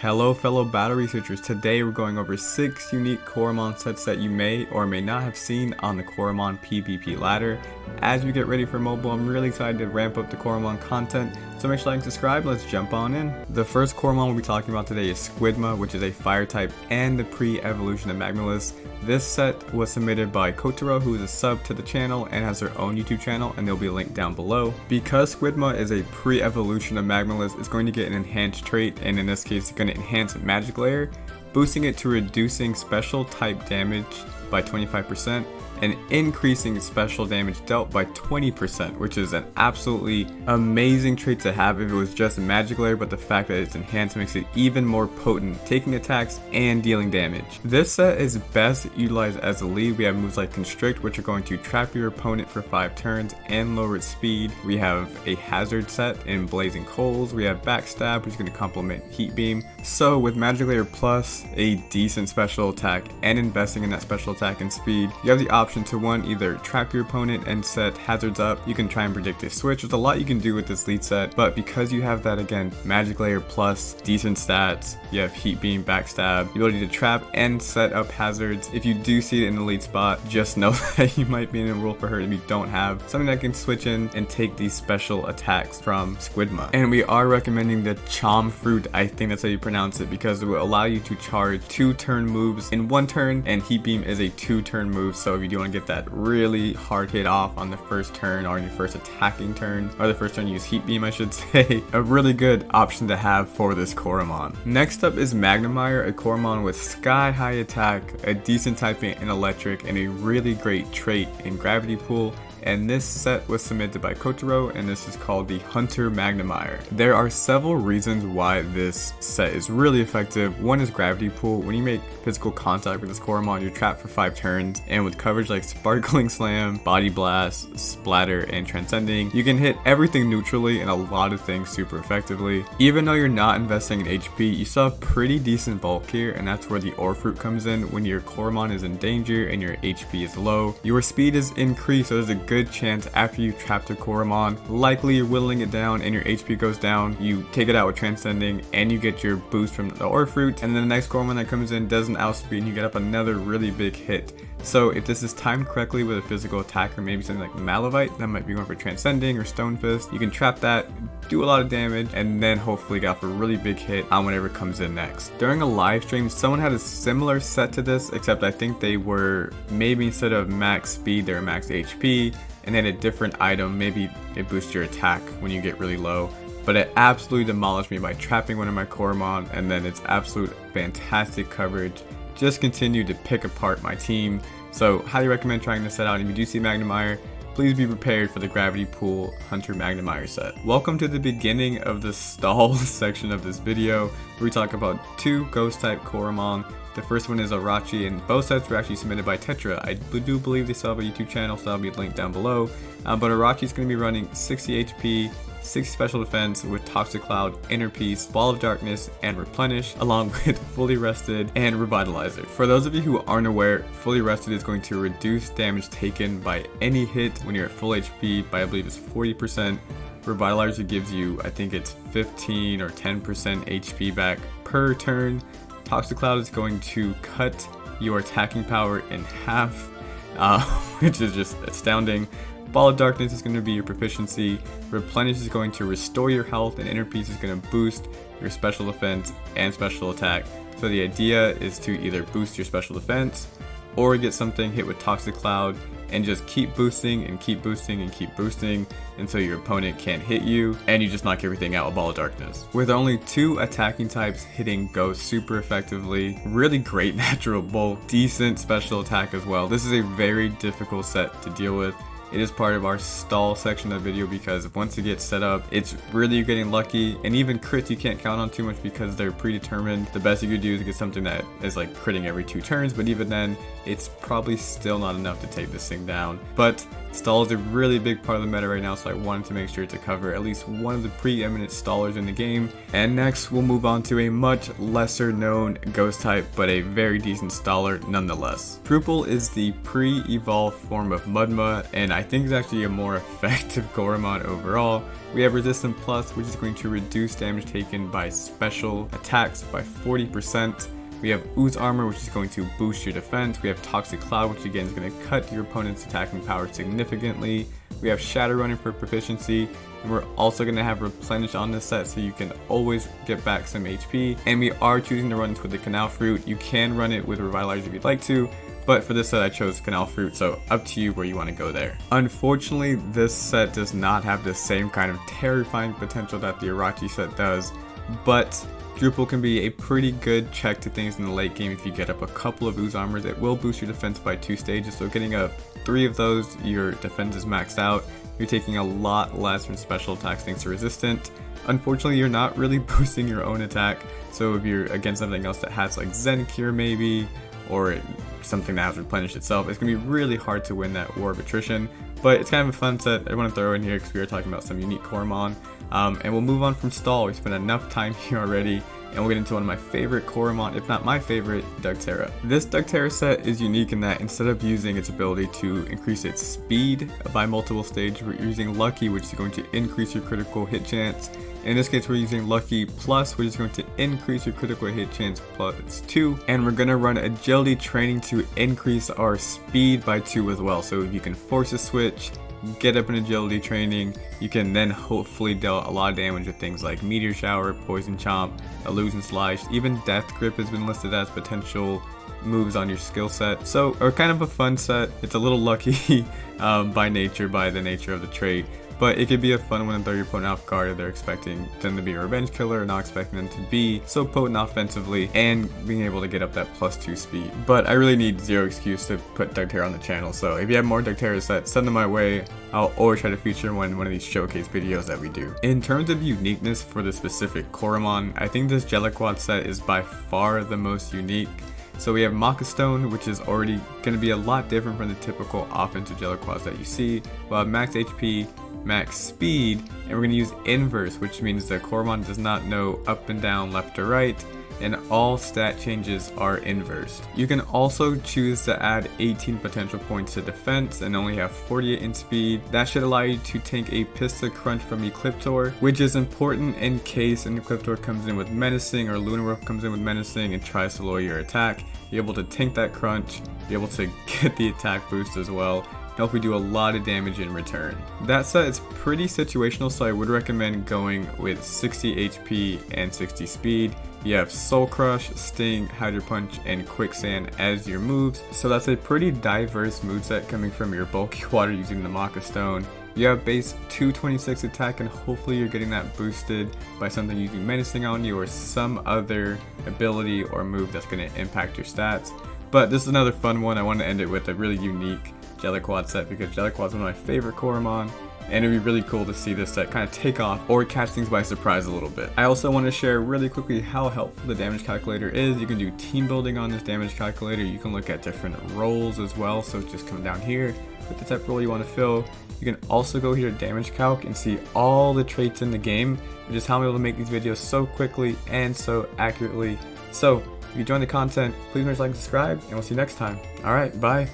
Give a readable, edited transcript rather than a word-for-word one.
Hello fellow battle researchers, today we're going over 6 unique Coromon sets that you may or may not have seen on the Coromon PvP ladder. As we get ready for mobile, I'm really excited to ramp up the Coromon content, so make sure to like and subscribe. Let's jump on in. The first Coromon we'll be talking about today is Squidma, which is a fire type and the pre-evolution of Magnamire. This set was submitted by Kotaro, who is a sub to the channel and has her own YouTube channel, and they'll be linked down below. Because Squidma is a pre-evolution of Magnamire, it's going to get an enhanced trait, and in this case it's going to enhance magic layer, boosting it to reducing special type damage by 25% and increasing special damage dealt by 20%, which is an absolutely amazing trait to have if it was just a magic layer, but the fact that it's enhanced makes it even more potent, taking attacks and dealing damage. This set is best utilized as a lead. We have moves like Constrict, which are going to trap your opponent for 5 turns and lower its speed. We have a hazard set in Blazing Coals. We have Backstab, which is going to complement Heat Beam. So with magic layer plus a decent special attack and investing in that special attack and speed, you have the option to one, either trap your opponent and set hazards up. You can try and predict a switch. There's a lot you can do with this lead set, but because you have that, again, magic layer plus decent stats, you have Heat Beam, Backstab, the ability to trap and set up hazards. If you do see it in the lead spot, just know that you might be in a role for her if you don't have something that can switch in and take these special attacks from Squidma. And we are recommending the Chom Fruit, I think that's how you pronounce it, because it will allow you to charge 2 turn moves in 1 turn, and Heat Beam is a 2 turn move, so if you do want to get that really hard hit off on the first turn or on your first attacking turn, or the first turn you use Heat Beam I should say, a really good option to have for this Coromon. Next up is Magnamire, a Coromon with sky high attack, a decent typing in electric, and a really great trait in Gravity Pool. And this set was submitted by Kotaro, and this is called the Hunter Magnamire. There are several reasons why this set is really effective. One is Gravity Pool. When you make physical contact with this Coromon, you're trapped for 5 turns, and with coverage like Sparkling Slam, Body Blast, Splatter, and Transcending, you can hit everything neutrally and a lot of things super effectively. Even though you're not investing in HP, you still have pretty decent bulk here, and that's where the Ore Fruit comes in. When your Coromon is in danger and your HP is low, your speed is increased, so there's a good chance after you trap the Coromon, likely you're whittling it down and your HP goes down, you take it out with Transcending and you get your boost from the Ore Fruit, and then the next Coromon that comes in doesn't outspeed and you get up another really big hit. So if this is timed correctly with a physical attack, or maybe something like Malavite that might be going for Transcending or Stone Fist, you can trap that, do a lot of damage, and then hopefully get off a really big hit on whatever comes in next. During a live stream, someone had a similar set to this, except I think they were, maybe instead of max speed, they were max HP, and then a different item, maybe it boosts your attack when you get really low. But it absolutely demolished me by trapping one of my Coromon, and then it's absolute fantastic coverage. Just continue to pick apart my team. So highly recommend trying this set out. And if you do see Magnamire, please be prepared for the Gravity Pool Hunter Magnamire set. Welcome to the beginning of the stall section of this video, where we talk about 2 ghost type Coromon. The first one is Orotchy, and both sets were actually submitted by Tetra. I do believe they still have a YouTube channel, so that'll be linked down below. But Orotchy is going to be running 60 HP, 60 special defense with Toxic Cloud, Inner Peace, Ball of Darkness, and Replenish, along with Fully Rested and Revitalizer. For those of you who aren't aware, Fully Rested is going to reduce damage taken by any hit when you're at full HP by, I believe it's 40%. Revitalizer gives you, I think it's 15 or 10% HP back per turn. Toxic Cloud is going to cut your attacking power in half, which is just astounding. Ball of Darkness is going to be your proficiency. Replenish is going to restore your health, and Inner Peace is going to boost your special defense and special attack. So the idea is to either boost your special defense or get something hit with Toxic Cloud and just keep boosting and keep boosting and keep boosting until your opponent can't hit you and you just knock everything out with Ball of Darkness. With only 2 attacking types hitting Ghost super effectively, really great natural bulk, decent special attack as well. This is a very difficult set to deal with. It is part of our stall section of the video because once it gets set up, it's really getting lucky, and even crits you can't count on too much because they're predetermined. The best you could do is get something that is like critting every 2 turns, but even then, it's probably still not enough to take this thing down. But Stall is a really big part of the meta right now, so I wanted to make sure to cover at least one of the preeminent stallers in the game. And next we'll move on to a much lesser known ghost type, but a very decent staller nonetheless. Droople is the pre-evolved form of Mudma, and I think it's actually a more effective Coromon overall. We have Resistant Plus, which is going to reduce damage taken by special attacks by 40%. We have Ooze Armor, which is going to boost your defense. We have Toxic Cloud, which again is going to cut your opponent's attacking power significantly. We have Shadow Running for proficiency, and we're also going to have Replenish on this set, so you can always get back some HP. And we are choosing to run this with the Canal Fruit. You can run it with Revitalize if you'd like to, but for this set I chose Canal Fruit, so up to you where you want to go there. Unfortunately, this set does not have the same kind of terrifying potential that the Orotchy set does, but Droople can be a pretty good check to things in the late game. If you get up a couple of Ooze Armors, it will boost your defense by 2 stages, so getting up 3 of those, your defense is maxed out. You're taking a lot less from special attacks thanks to Resistant. Unfortunately, you're not really boosting your own attack, so if you're against something else that has like Zen Cure maybe, or something that has replenished itself, it's going to be really hard to win that War of Attrition. But it's kind of a fun set I want to throw in here because we are talking about some unique Coromon. And we'll move on from Stall. We spent enough time here already, and we'll get into one of my favorite Coromon, if not my favorite, Dugterra. This Dugterra set is unique in that instead of using its ability to increase its speed by multiple stages, we're using Lucky, which is going to increase your critical hit chance. In this case, we're using Lucky Plus, which is going to increase your critical hit chance plus 2. And we're going to run Agility Training to increase our speed by 2 as well. So you can force a switch, get up in Agility Training, you can then hopefully deal a lot of damage with things like Meteor Shower, Poison Chomp, Illusion Slash, even Death Grip has been listed as potential moves on your skill set. So kind of a fun set. It's a little lucky by the nature of the trait. But it could be a fun one to throw your opponent off guard if they're expecting them to be a revenge killer, or not expecting them to be so potent offensively, and being able to get up that +2 speed. But I really need zero excuse to put Dugterra on the channel, so if you have more Dugterra sets, send them my way. I'll always try to feature one in one of these showcase videos that we do. In terms of uniqueness for the specific Coromon, I think this Gelaquad set is by far the most unique. So we have Maka Stone, which is already going to be a lot different from the typical offensive Gelaquads that you see. We'll have max HP, max speed, and we're going to use inverse, which means the Coromon does not know up and down, left or right, and all stat changes are inversed. You can also choose to add 18 potential points to defense and only have 48 in speed. That should allow you to tank a Pista Crunch from Ecliptor, which is important in case an Ecliptor comes in with Menacing or Lunarwolf comes in with Menacing and tries to lower your attack. You're able to tank that crunch, be able to get the attack boost as well, and hopefully do a lot of damage in return. That set is pretty situational, so I would recommend going with 60 HP and 60 speed. You have Soul Crush, Sting, Hydro Punch, and Quicksand as your moves, so that's a pretty diverse moveset coming from your bulky water using the Maka Stone. You have base 226 attack, and hopefully you're getting that boosted by something using Menacing on you or some other ability or move that's going to impact your stats. But this is another fun one. I want to end it with a really unique Gelaquad set because Gelaquad is one of my favorite Coromon, and it'd be really cool to see this set kind of take off or catch things by surprise a little bit. I also want to share really quickly how helpful the damage calculator is. You can do team building on this damage calculator. You can look at different roles as well, so just come down here with the type of role you want to fill. You can also go here to damage calc and see all the traits in the game, which is how I'm able to make these videos so quickly and so accurately. So if you enjoyed the content, please make sure to like and subscribe, and we'll see you next time. Alright, bye.